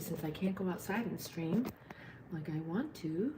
funny since I can't go outside and stream like I want to.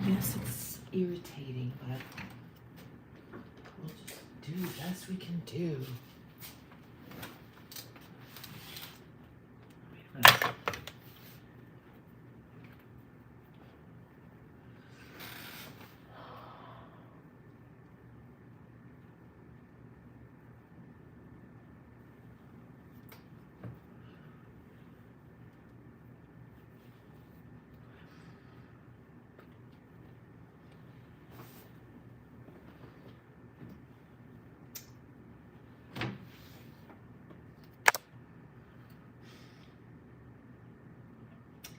Yes, it's irritating, but we'll just do the best we can do. Wait a minute.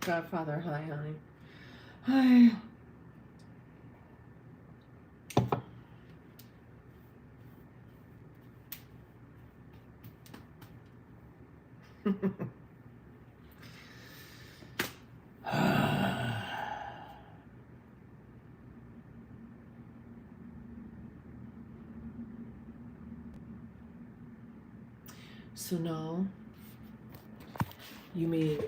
Godfather, hi, honey. Hi. So no, you mean,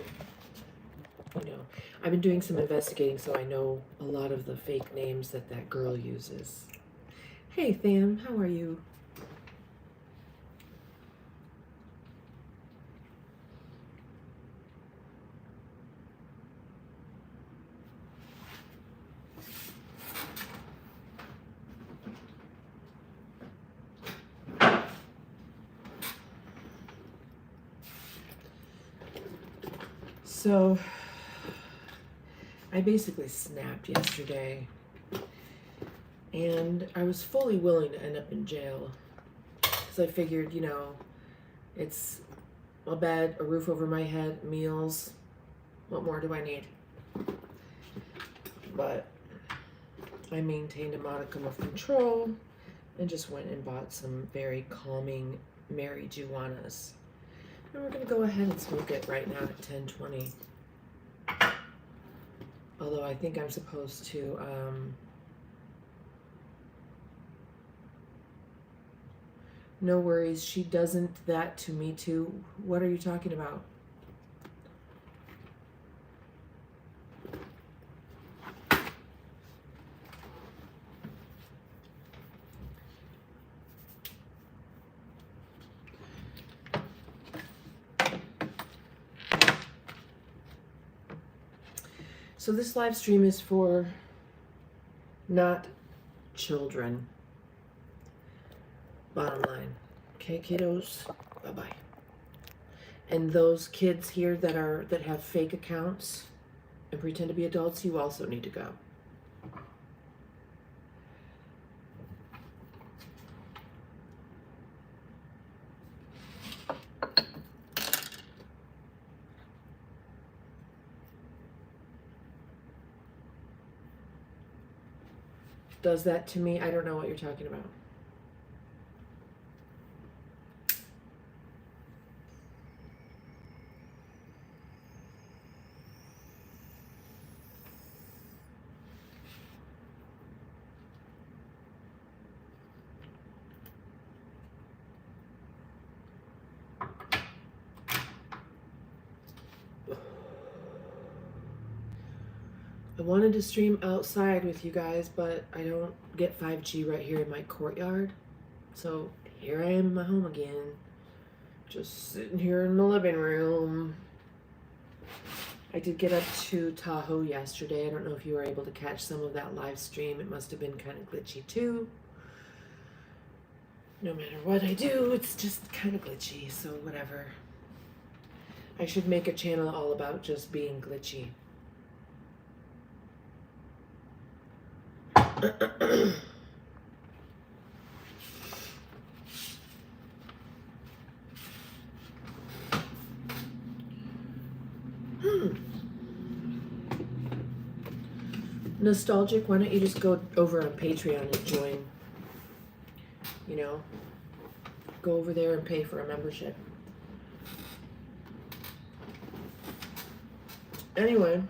I've been doing some investigating, so I know a lot of the fake names that that girl uses. Hey, Tham, how are you? So, I basically snapped yesterday, and I was fully willing to end up in jail, because I figured, it's a bed, a roof over my head, meals, what more do I need? But I maintained a modicum of control and just went and bought some very calming marijuanas. And we're going to go ahead and smoke it right now at 10:20. Although I think I'm supposed to, no worries, she doesn't that to me too. What are you talking about? So this live stream is for not children. Bottom line. Okay, kiddos? Bye-bye. And those kids here that have fake accounts and pretend to be adults, you also need to go. Does that to me? I don't know what you're talking about. I wanted to stream outside with you guys, but I don't get 5G right here in my courtyard. So here I am in my home again, just sitting here in the living room. I did get up to Tahoe yesterday. I don't know if you were able to catch some of that live stream. It must have been kind of glitchy too. No matter what I do, it's just kind of glitchy, so whatever. I should make a channel all about just being glitchy. nostalgic, why don't you just go over on Patreon and join? You know, go over there and pay for a membership. Anyway.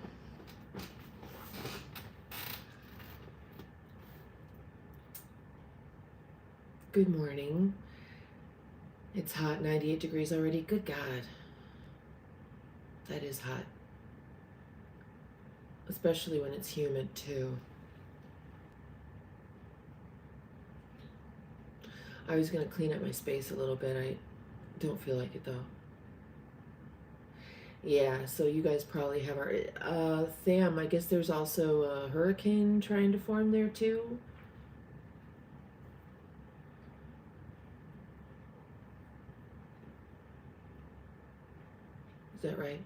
Good morning. It's hot, 98 degrees already. Good God. That is hot. Especially when it's humid, too. I was going to clean up my space a little bit. I don't feel like it, though. Yeah, so you guys probably have our... Tham, I guess there's also a hurricane trying to form there, too. Is that right?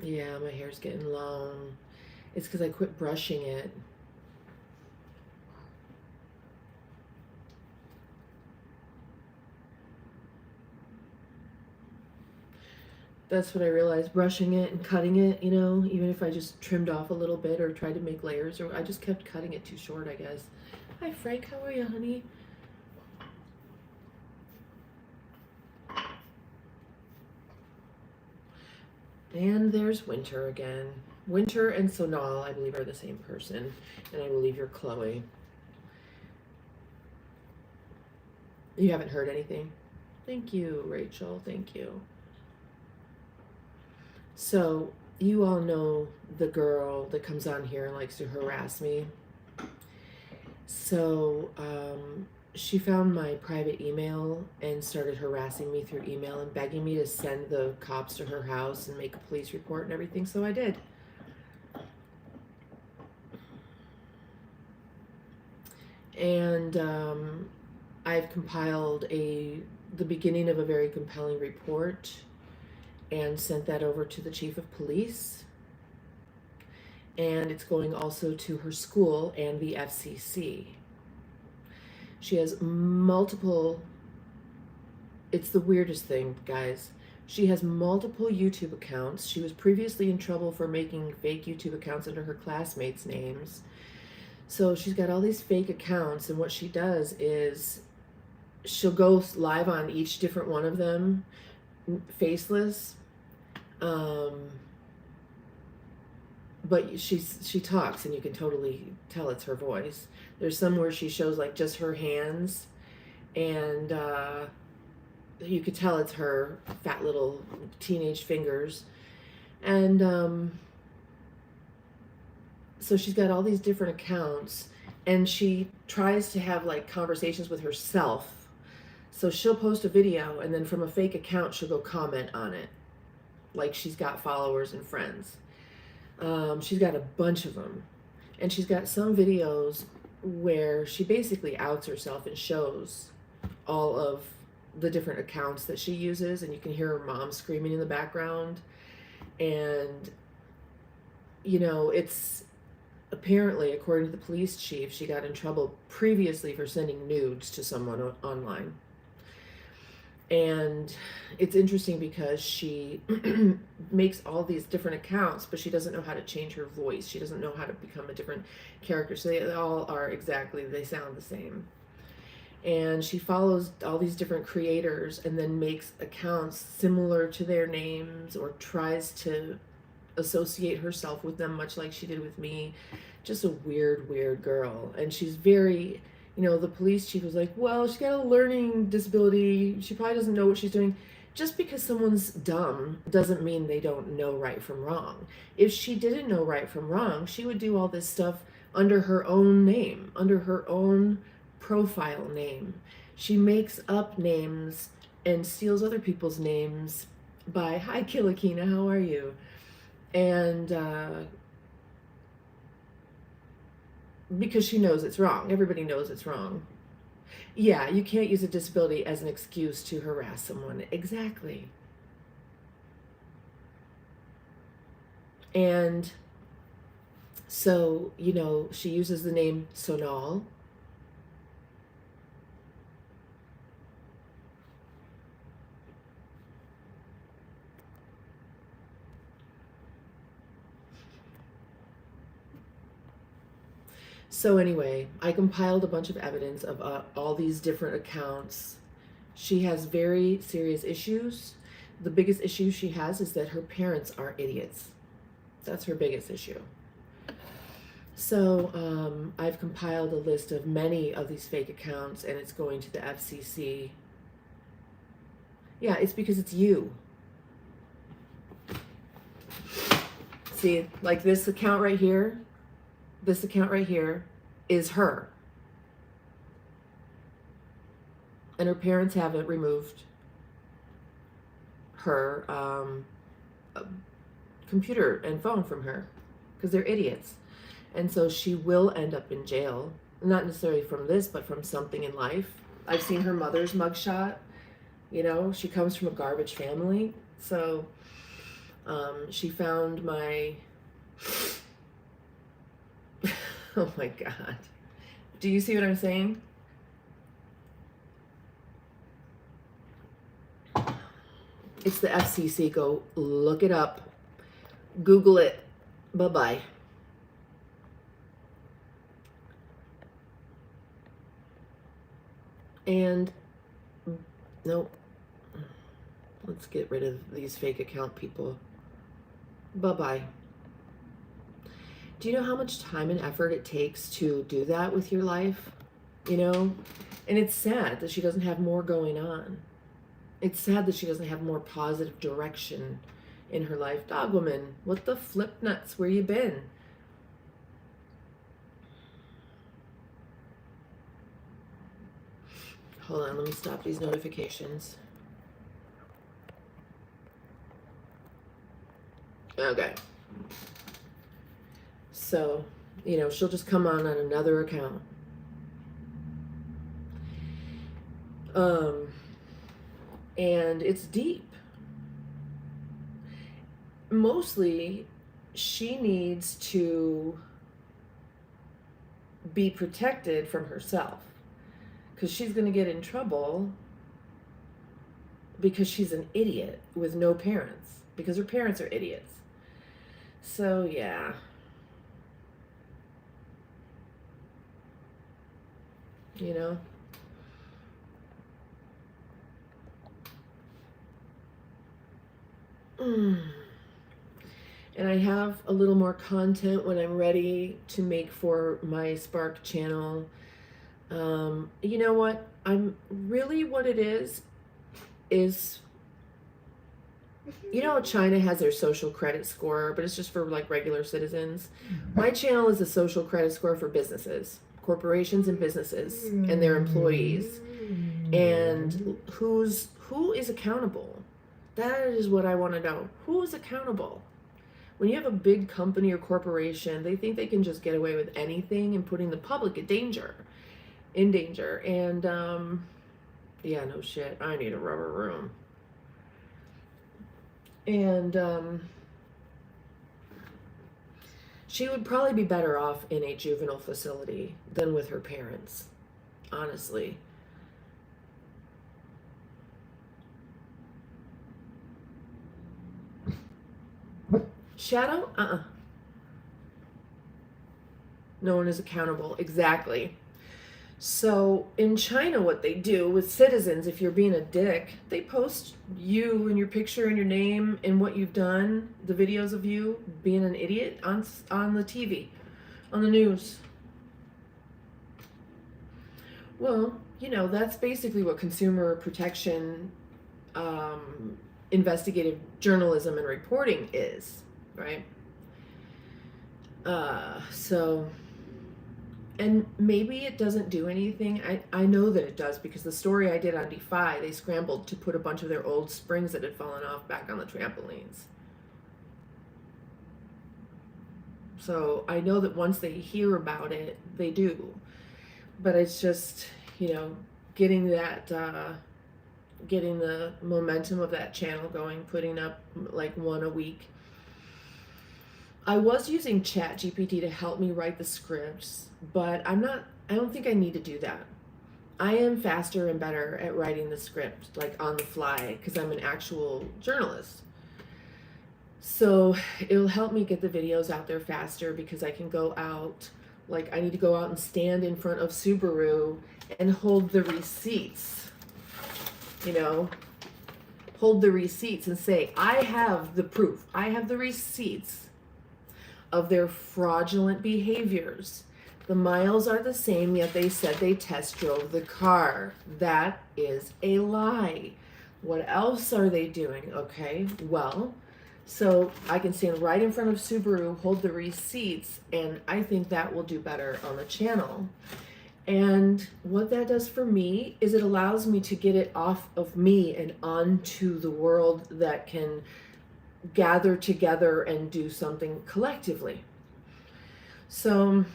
Yeah, my hair's getting long. It's because I quit brushing it. That's what I realized, brushing it and cutting it, you know, even if I just trimmed off a little bit or tried to make layers, or I just kept cutting it too short, I guess. Hi, Frank. How are you, honey? And there's Winter again. Winter and Sonal, I believe, are the same person. And I believe you're Chloe. You haven't heard anything? Thank you, Rachel. Thank you. So, you all know the girl that comes on here and likes to harass me. So, she found my private email and started harassing me through email and begging me to send the cops to her house and make a police report and everything, so I did. And I've compiled the beginning of a very compelling report and sent that over to the chief of police. And it's going also to her school and the FCC. She has multiple, it's the weirdest thing, guys. She has multiple YouTube accounts. She was previously in trouble for making fake YouTube accounts under her classmates' names. So she's got all these fake accounts, and what she does is she'll go live on each different one of them, faceless. But she talks, and you can totally tell it's her voice. There's some where she shows like just her hands, and you could tell it's her fat little teenage fingers. And so she's got all these different accounts, and she tries to have like conversations with herself. So she'll post a video, and then from a fake account, she'll go comment on it. Like she's got followers and friends. She's got a bunch of them. And she's got some videos where she basically outs herself and shows all of the different accounts that she uses, and you can hear her mom screaming in the background. And, you know, it's apparently, according to the police chief, she got in trouble previously for sending nudes to someone online. And it's interesting because she makes all these different accounts, but she doesn't know how to change her voice. She doesn't know how to become a different character. So they all are exactly, they sound the same. And she follows all these different creators and then makes accounts similar to their names, or tries to associate herself with them, much like she did with me. Just a weird, weird girl. And she's very... You know, the police chief was like, well, she's got a learning disability. She probably doesn't know what she's doing. Just because someone's dumb doesn't mean they don't know right from wrong. If she didn't know right from wrong, she would do all this stuff under her own name, under her own profile name. She makes up names and steals other people's names by, hi, Kilakina, how are you? And, because she knows it's wrong. Everybody knows it's wrong. Yeah, you can't use a disability as an excuse to harass someone. Exactly. And so, you know, she uses the name Sonal. So anyway, I compiled a bunch of evidence of all these different accounts. She has very serious issues. The biggest issue she has is that her parents are idiots. That's her biggest issue. So I've compiled a list of many of these fake accounts, and it's going to the FCC. Yeah, it's because it's you. See, like this account right here is her. And her parents haven't removed her computer and phone from her because they're idiots. And so she will end up in jail, not necessarily from this, but from something in life. I've seen her mother's mugshot. You know, she comes from a garbage family. So she found my... Oh my God. Do you see what I'm saying? It's the FCC. Go look it up. Google it. Bye-bye. And nope. Let's get rid of these fake account people. Bye-bye. Do you know how much time and effort it takes to do that with your life? You know? And it's sad that she doesn't have more going on. It's sad that she doesn't have more positive direction in her life. Dog woman, what the flip nuts? Where you been? Hold on, let me stop these notifications. Okay. So, you know, she'll just come on another account. And it's deep. Mostly, she needs to be protected from herself because she's going to get in trouble because she's an idiot with no parents, because her parents are idiots. So, yeah. You know? And I have a little more content when I'm ready to make for my Spark channel. You know what? What it is, you know, China has their social credit score, but it's just for like regular citizens. My channel is a social credit score for businesses, corporations and businesses and their employees. And who is accountable? That is what I want to know. Who is accountable? When you have a big company or corporation, they think they can just get away with anything and putting the public in danger. And yeah, no shit. I need a rubber room. And she would probably be better off in a juvenile facility than with her parents, honestly. Shadow? No one is accountable. Exactly. So in China, what they do with citizens, if you're being a dick, they post you and your picture and your name and what you've done, the videos of you being an idiot on the TV, on the news. Well, you know, that's basically what consumer protection, investigative journalism and reporting is, right? And maybe it doesn't do anything. I know that it does because the story I did on Defy, they scrambled to put a bunch of their old springs that had fallen off back on the trampolines. So I know that once they hear about it, they do. But it's just, you know, getting the momentum of that channel going, putting up like one a week. I was using ChatGPT to help me write the scripts, but I don't think I need to do that. I am faster and better at writing the script, like on the fly, because I'm an actual journalist. So it'll help me get the videos out there faster because I can go out Like I need to go out and stand in front of Subaru and hold the receipts, you know, hold the receipts and say, I have the proof, I have the receipts of their fraudulent behaviors. The miles are the same, yet they said they test drove the car. That is a lie. What else are they doing? Okay, well, so I can stand right in front of Subaru, hold the receipts, and I think that will do better on the channel. And what that does for me is it allows me to get it off of me and onto the world that can gather together and do something collectively. So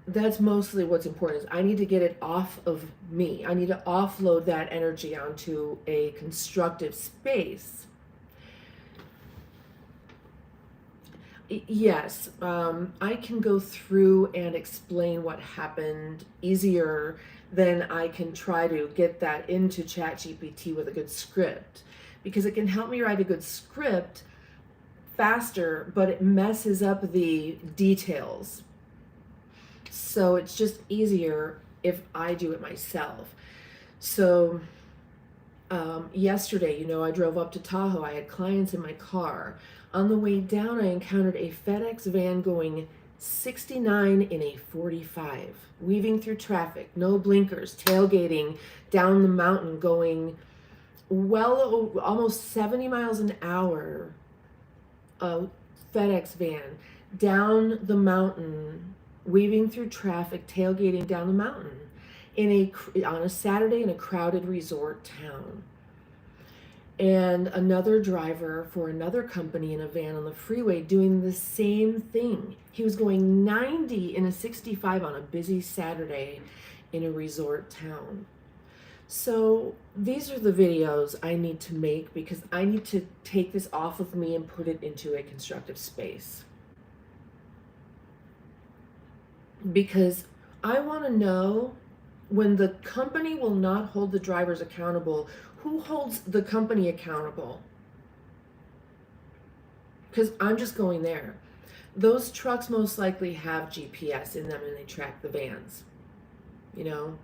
that's mostly what's important is I need to get it off of me. I need to offload that energy onto a constructive space. Yes, I can go through and explain what happened easier than I can try to get that into ChatGPT with a good script, because it can help me write a good script faster, but it messes up the details. So it's just easier if I do it myself. So yesterday, you know, I drove up to Tahoe. I had clients in my car. On the way down, I encountered a FedEx van going 69 in a 45, weaving through traffic, no blinkers, tailgating down the mountain, going well, almost 70 miles an hour. A FedEx van down the mountain, weaving through traffic, tailgating down the mountain on a Saturday in a crowded resort town. And another driver for another company in a van on the freeway doing the same thing. He was going 90 in a 65 on a busy Saturday in a resort town. So these are the videos I need to make because I need to take this off of me and put it into a constructive space. Because I want to know when the company will not hold the drivers accountable, who holds the company accountable? Because I'm just going there. Those trucks most likely have GPS in them and they track the vans, you know?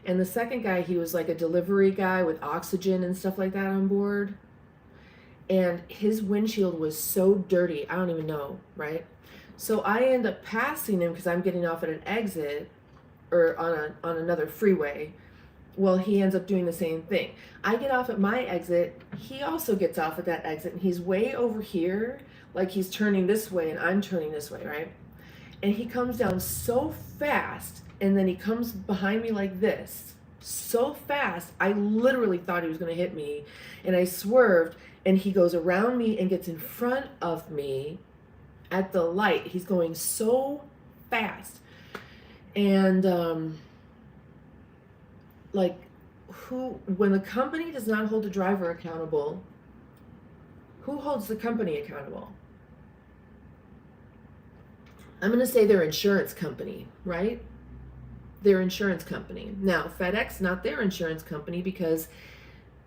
And the second guy, he was like a delivery guy with oxygen and stuff like that on board. And his windshield was so dirty, I don't even know, right? So I end up passing him because I'm getting off at an exit or on another freeway. Well, he ends up doing the same thing. I get off at my exit. He also gets off at that exit, and he's way over here, like he's turning this way, and I'm turning this way, right? And he comes down so fast, and then he comes behind me like this, so fast, I literally thought he was going to hit me, and I swerved, and he goes around me and gets in front of me at the light. He's going so fast. And, like, when the company does not hold the driver accountable, who holds the company accountable? I'm going to say their insurance company, right? Their insurance company. Now, FedEx, not their insurance company, because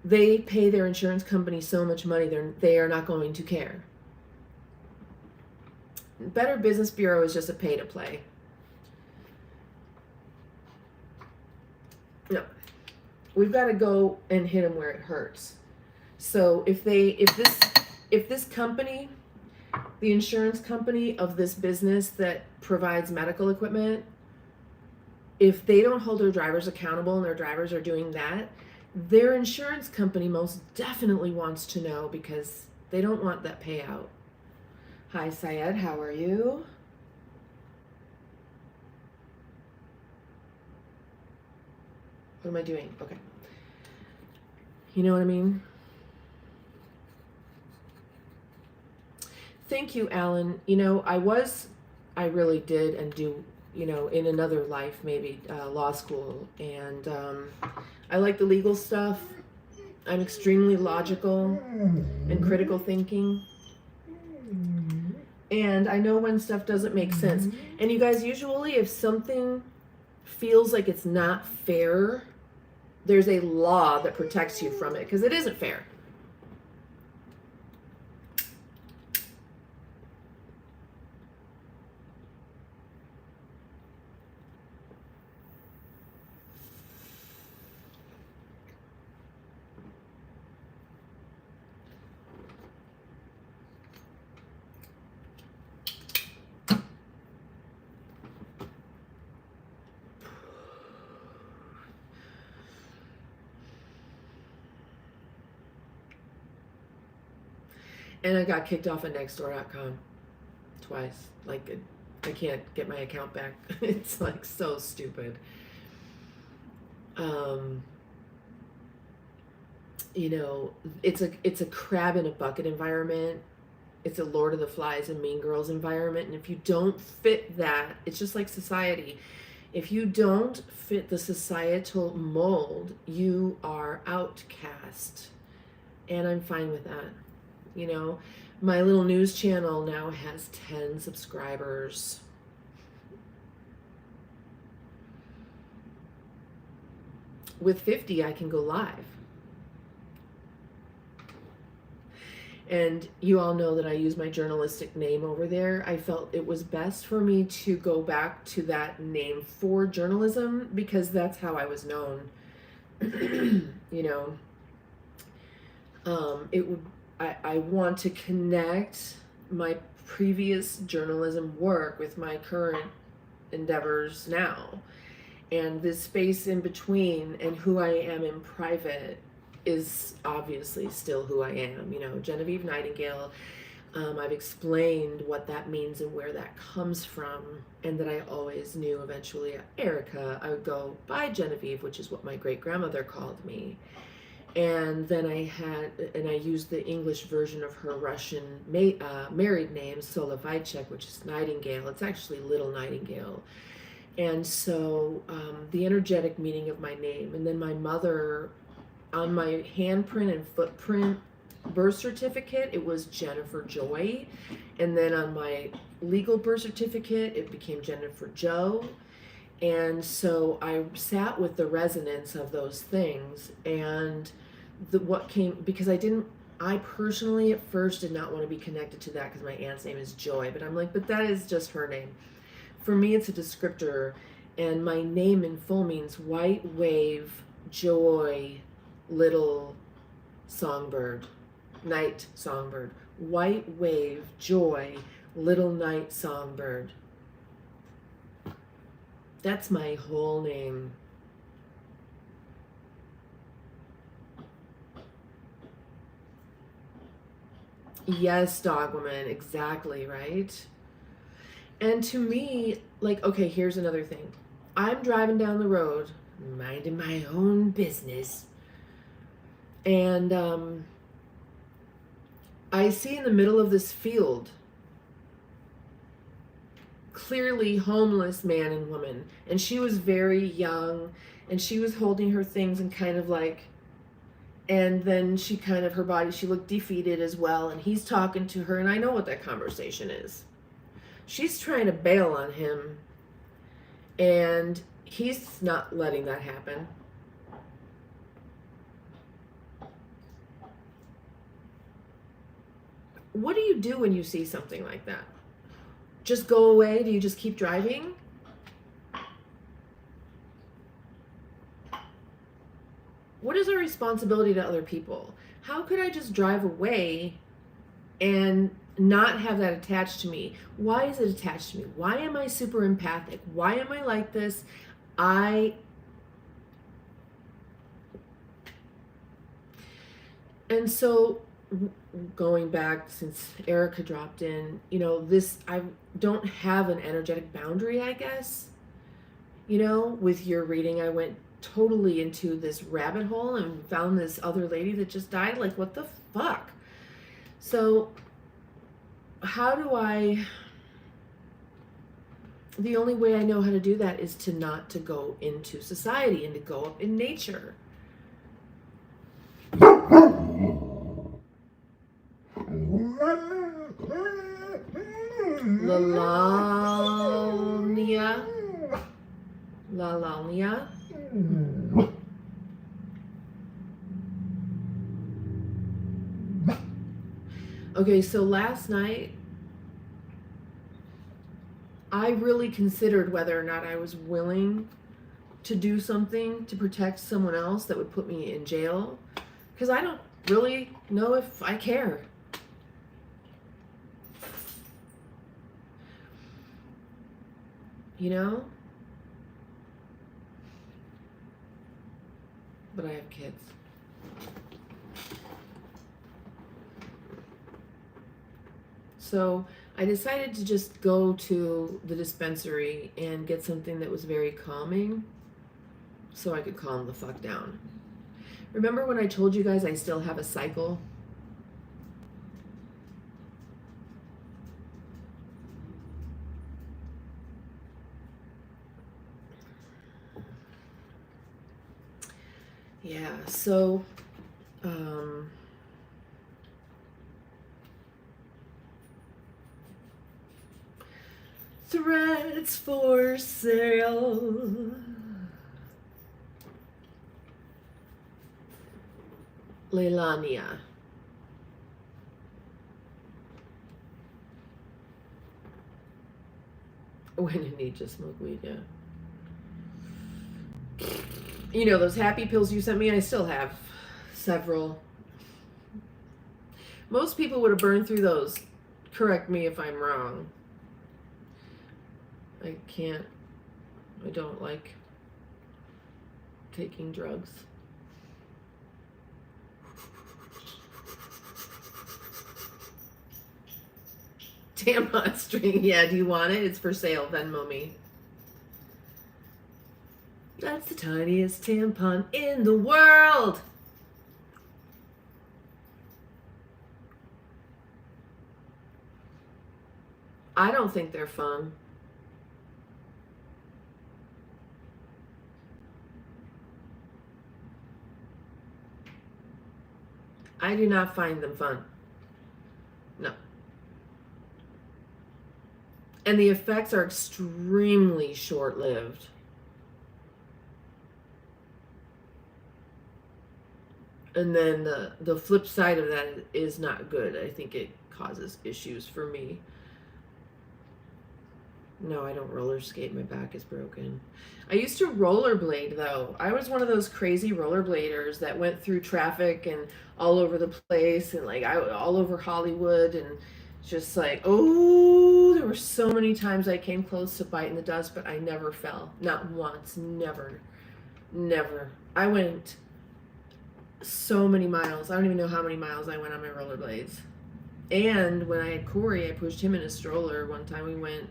they pay their insurance company so much money, they are not going to care. Better Business Bureau is just a pay to play. No. We've got to go and hit them where it hurts. So if this company, the insurance company of this business that provides medical equipment, if they don't hold their drivers accountable and their drivers are doing that, their insurance company most definitely wants to know because they don't want that payout. Hi, Syed, how are you? What am I doing? Okay. You know what I mean? Thank you, Alan. You know, I really did and do, you know, in another life, maybe law school. And I like the legal stuff. I'm extremely logical and critical thinking. And I know when stuff doesn't make sense. And you guys, usually if something feels like it's not fair, there's a law that protects you from it because it isn't fair. And I got kicked off of nextdoor.com twice. Like, I can't get my account back. It's like so stupid. You know, it's a crab in a bucket environment. It's a Lord of the Flies and Mean Girls environment. And if you don't fit that, it's just like society. If you don't fit the societal mold, you are outcast. And I'm fine with that. You know, my little news channel now has 10 subscribers. With 50, I can go live. And you all know that I use my journalistic name over there. I felt it was best for me to go back to that name for journalism because that's how I was known. You know, I want to connect my previous journalism work with my current endeavors now. And this space in between and who I am in private is obviously still who I am. You know, Genevieve Nightingale, I've explained what that means and where that comes from, and that I always knew eventually Erica, I would go by Genevieve, which is what my great grandmother called me. And then I used the English version of her Russian married name, Soloveychik, which is Nightingale. It's actually Little Nightingale. And so the energetic meaning of my name, and then my mother, on my handprint and footprint birth certificate, it was Jennifer Joy. And then on my legal birth certificate, it became Jennifer Joe. And so I sat with the resonance of those things. And because I personally at first did not want to be connected to that because my aunt's name is Joy. But I'm like, but that is just her name. For me, it's a descriptor. And my name in full means white wave, joy, little songbird, night songbird. White wave, joy, little night songbird. That's my whole name. Yes, Dogwoman, exactly, right? And to me, like, okay, here's another thing. I'm driving down the road, minding my own business, and I see in the middle of this field clearly homeless man and woman, and she was very young, and she was holding her things and kind of like, and then she kind of, her body, she looked defeated as well, and he's talking to her, and I know what that conversation is. She's trying to bail on him, and he's not letting that happen. What do you do when you see something like that? Just go away? Do you just keep driving? What is our responsibility to other people? How could I just drive away and not have that attached to me? Why is it attached to me? Why am I super empathic? Why am I like this? And so going back, since Erica dropped in, you know, I don't have an energetic boundary, I guess. You know, with your reading, I went totally into this rabbit hole and found this other lady that just died. Like, what the fuck? So how do the only way I know how to do that is to not to go into society and to go up in nature. Lalania. Okay, so last night I really considered whether or not I was willing to do something to protect someone else that would put me in jail, because I don't really know if I care. You know? But I have kids. So I decided to just go to the dispensary and get something that was very calming so I could calm the fuck down. Remember when I told you guys I still have a cycle? Yeah, so threads for sale. Leilania. When you need to smoke weed, yeah. You know, those happy pills you sent me, I still have several. Most people would have burned through those. Correct me if I'm wrong. I don't like taking drugs. Tampon string, yeah, do you want it? It's for sale, Venmo me. That's the tiniest tampon in the world. I don't think they're fun. I do not find them fun. No. And the effects are extremely short-lived. And then the flip side of that is not good. I think it causes issues for me. No, I don't roller skate. My back is broken. I used to rollerblade, though. I was one of those crazy rollerbladers that went through traffic and all over the place, and like all over Hollywood, and just like, oh, there were so many times I came close to biting the dust, but I never fell. Not once. Never. Never. I went so many miles. I don't even know how many miles I went on my rollerblades. And when I had Corey, I pushed him in a stroller. One time we went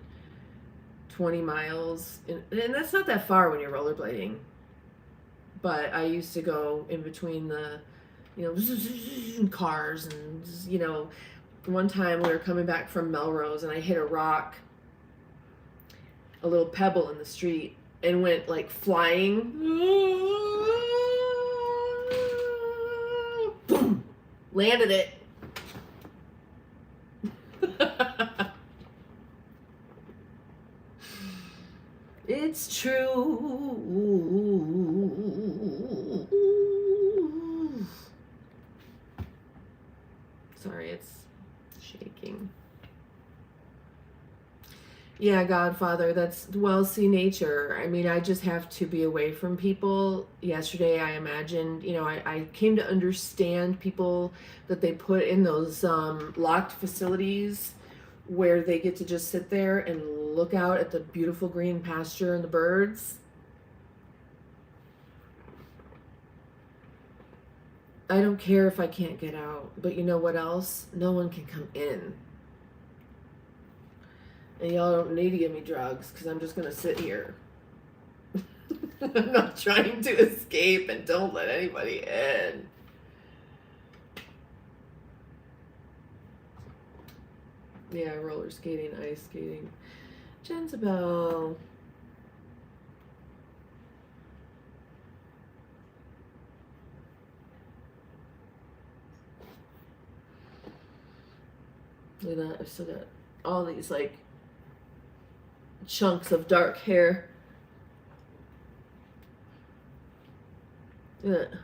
20 miles, and that's not that far when you're rollerblading. But I used to go in between the, cars, and one time we were coming back from Melrose, and I hit a rock, a little pebble in the street, and went like flying. Boom! Landed it. It's true. Sorry, it's shaking. Yeah, Godfather, see, nature. I mean, I just have to be away from people. Yesterday, I imagined, I came to understand people that they put in those locked facilities where they get to just sit there and look out at the beautiful green pasture and the birds. I don't care if I can't get out, but you know what else? No one can come in. And y'all don't need to give me drugs because I'm just going to sit here. I'm not trying to escape, and don't let anybody in. Yeah, roller skating, ice skating. Jezebel. Look at that. I've still got all these like chunks of dark hair. Look at that.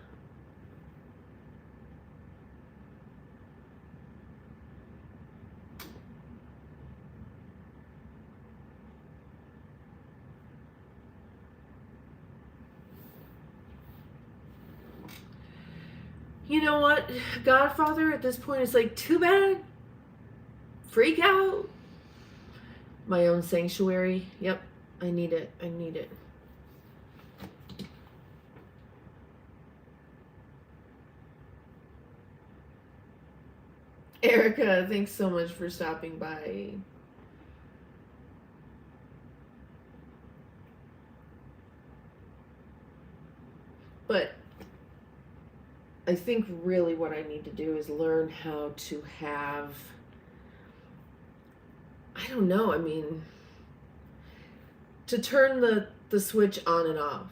You know what, Godfather, at this point, it's like, too bad. Freak out. My own sanctuary. Yep, I need it. I need it. Erica, thanks so much for stopping by. But I think really what I need to do is learn how to have, I don't know, I mean, to turn the switch on and off.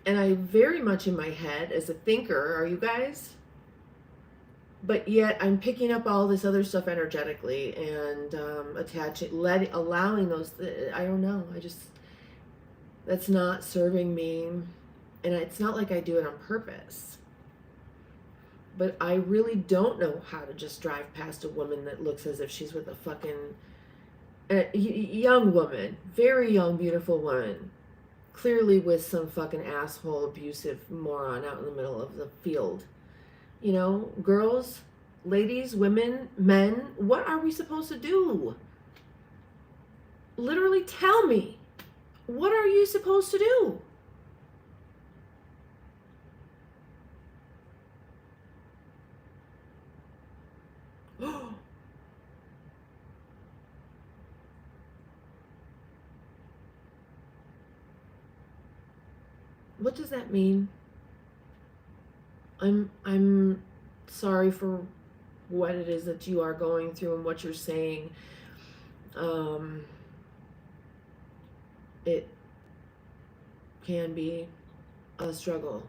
And I very much in my head as a thinker, are you guys? But yet I'm picking up all this other stuff energetically and allowing those, I don't know, that's not serving me. And it's not like I do it on purpose. But I really don't know how to just drive past a woman that looks as if she's with a fucking young woman, very young, beautiful woman, clearly with some fucking asshole, abusive moron out in the middle of the field. You know, girls, ladies, women, men, what are we supposed to do? Literally tell me. What are you supposed to do? What does that mean? I'm sorry for what it is that you are going through and what you're saying. It can be a struggle.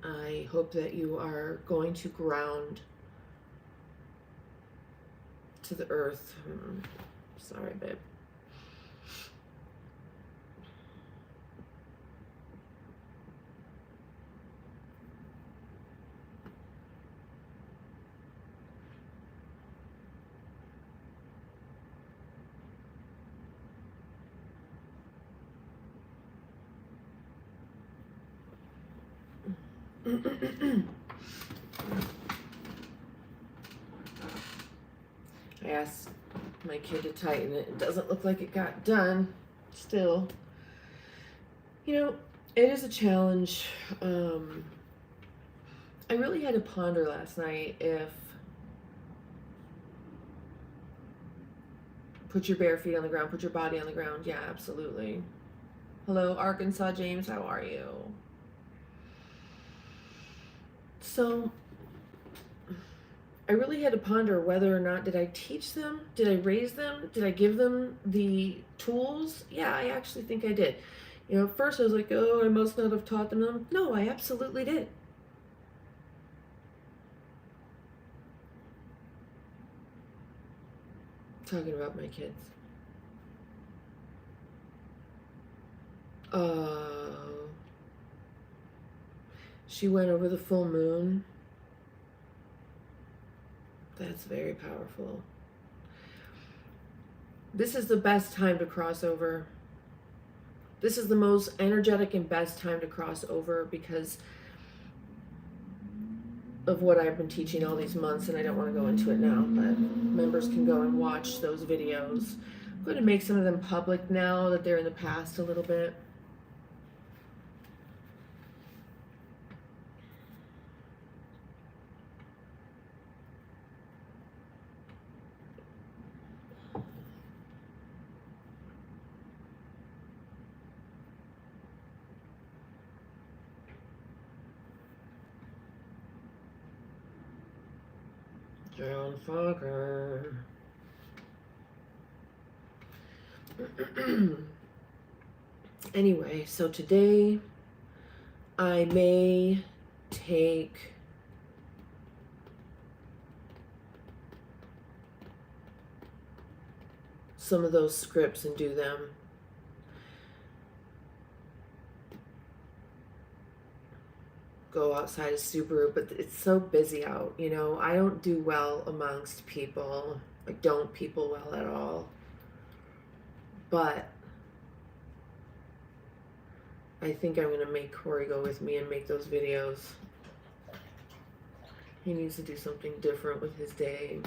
I hope that you are going to ground to the earth. Sorry, babe. I asked my kid to tighten it. It doesn't look like it got done. Still, you know, it is a challenge. I really had to ponder last night if put your bare feet on the ground, put your body on the ground. Yeah, absolutely. Hello, Arkansas James. How are you? So I really had to ponder whether or not did I teach them? Did I raise them? Did I give them the tools? Yeah, I actually think I did. You know, at first I was like, oh, I must not have taught them. No, I absolutely did. Talking about my kids. She went over the full moon. That's very powerful. This is the best time to cross over. This is the most energetic and best time to cross over because of what I've been teaching all these months, and I don't want to go into it now, but members can go and watch those videos. I'm going to make some of them public now that they're in the past a little bit. John Fokker. Anyway, so today I may take some of those scripts and do them. Go outside of Subaru, but it's so busy out, you know. I don't do well amongst people. I don't people well at all. But I think I'm gonna make Corey go with me and make those videos. He needs to do something different with his day.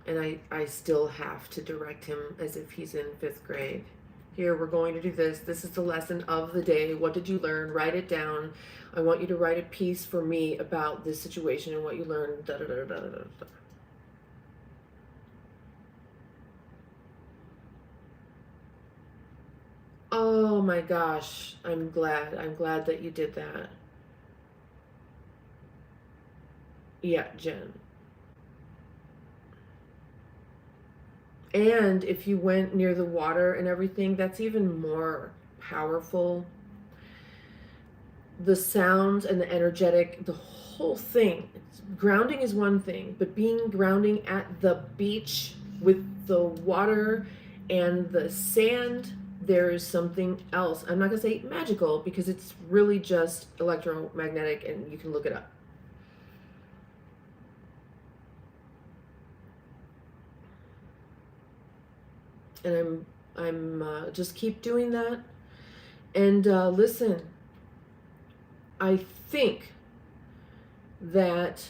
And I still have to direct him as if he's in 5th grade. Here, we're going to do this. This is the lesson of the day. What did you learn? Write it down. I want you to write a piece for me about this situation and what you learned. Da, da, da, da, da, da. Oh my gosh. I'm glad. I'm glad that you did that. Yeah, Jen. And if you went near the water and everything, that's even more powerful. The sounds and the energetic, the whole thing. Grounding is one thing, but being grounding at the beach with the water and the sand, there is something else. I'm not going to say magical because it's really just electromagnetic and you can look it up. And I'm just keep doing that. And listen, I think that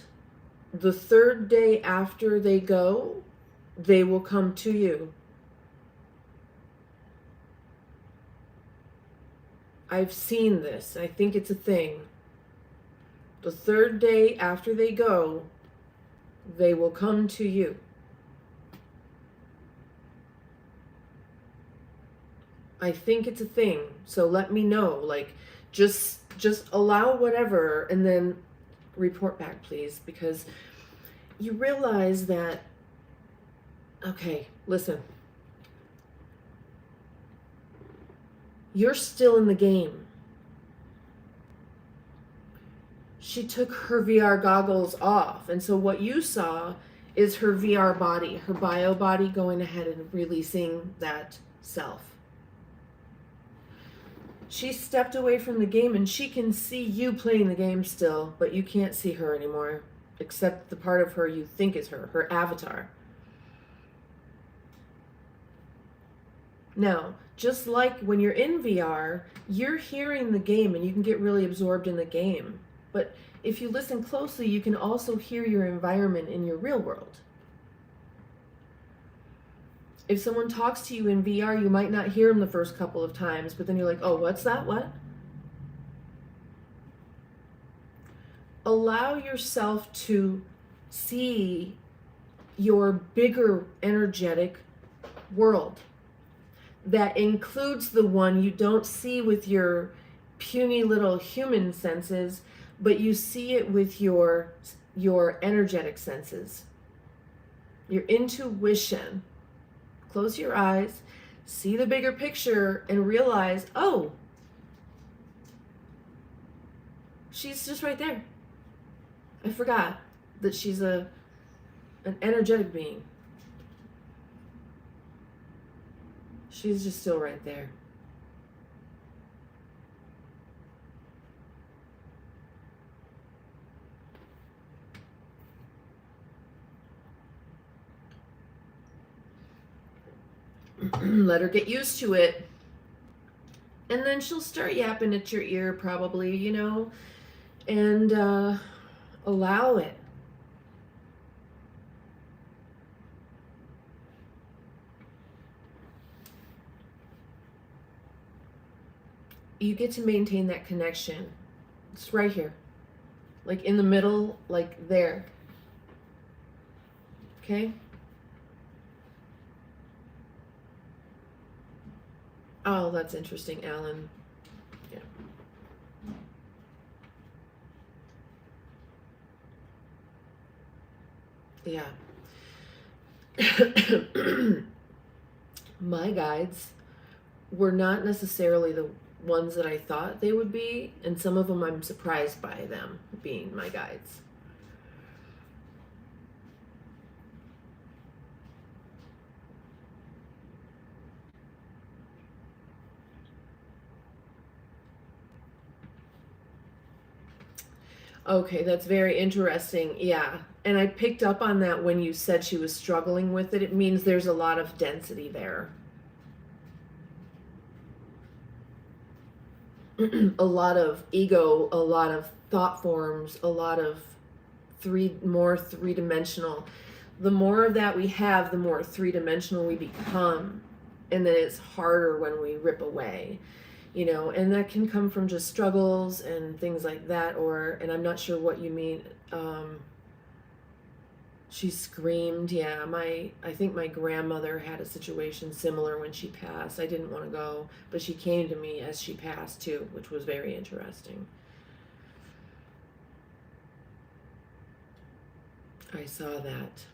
the 3rd day after they go, they will come to you. I've seen this. I think it's a thing. The 3rd day after they go, they will come to you. I think it's a thing. So let me know. Like, just allow whatever and then report back, please, because you realize that, okay, listen. You're still in the game. She took her VR goggles off. And so what you saw is her VR body, her bio body going ahead and releasing that self. She stepped away from the game and she can see you playing the game still, but you can't see her anymore, except the part of her you think is her avatar. Now, just like when you're in VR, you're hearing the game and you can get really absorbed in the game. But if you listen closely, you can also hear your environment in your real world. If someone talks to you in VR, you might not hear them the first couple of times, but then you're like, oh, what's that? What? Allow yourself to see your bigger energetic world that includes the one you don't see with your puny little human senses, but you see it with your energetic senses, your intuition. Close your eyes, see the bigger picture, and realize, oh, she's just right there. I forgot that she's an energetic being. She's just still right there. Let her get used to it. And then she'll start yapping at your ear probably, you know, and allow it. You get to maintain that connection. It's right here. Like in the middle, like there. Okay? Oh, that's interesting, Alan. Yeah. Yeah. My guides were not necessarily the ones that I thought they would be, and some of them I'm surprised by them being my guides. Okay, that's very interesting. Yeah, And I picked up on that when you said she was struggling with it. It means there's a lot of density there. A lot of ego, a lot of thought forms, a lot of more three-dimensional. The more of that we have, the more three-dimensional we become. And then it's harder when we rip away, you know, and that can come from just struggles and things like that. And I'm not sure what you mean. She screamed. Yeah, I think my grandmother had a situation similar when she passed. I didn't want to go, but she came to me as she passed too, which was very interesting. I saw that.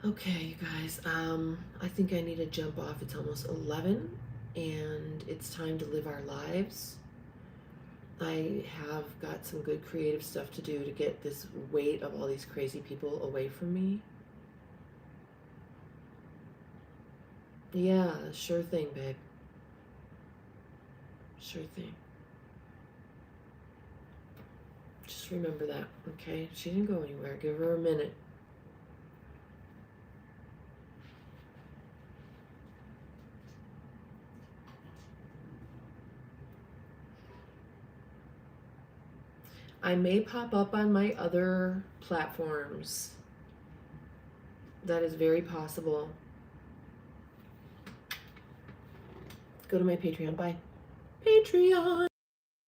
Okay, you guys, I think I need to jump off. It's almost 11 and it's time to live our lives. I have got some good creative stuff to do to get this weight of all these crazy people away from me. Yeah, sure thing, babe. Sure thing. Just remember that, okay? She didn't go anywhere. Give her a minute. I may pop up on my other platforms. That is very possible. Go to my Patreon. Bye. Patreon.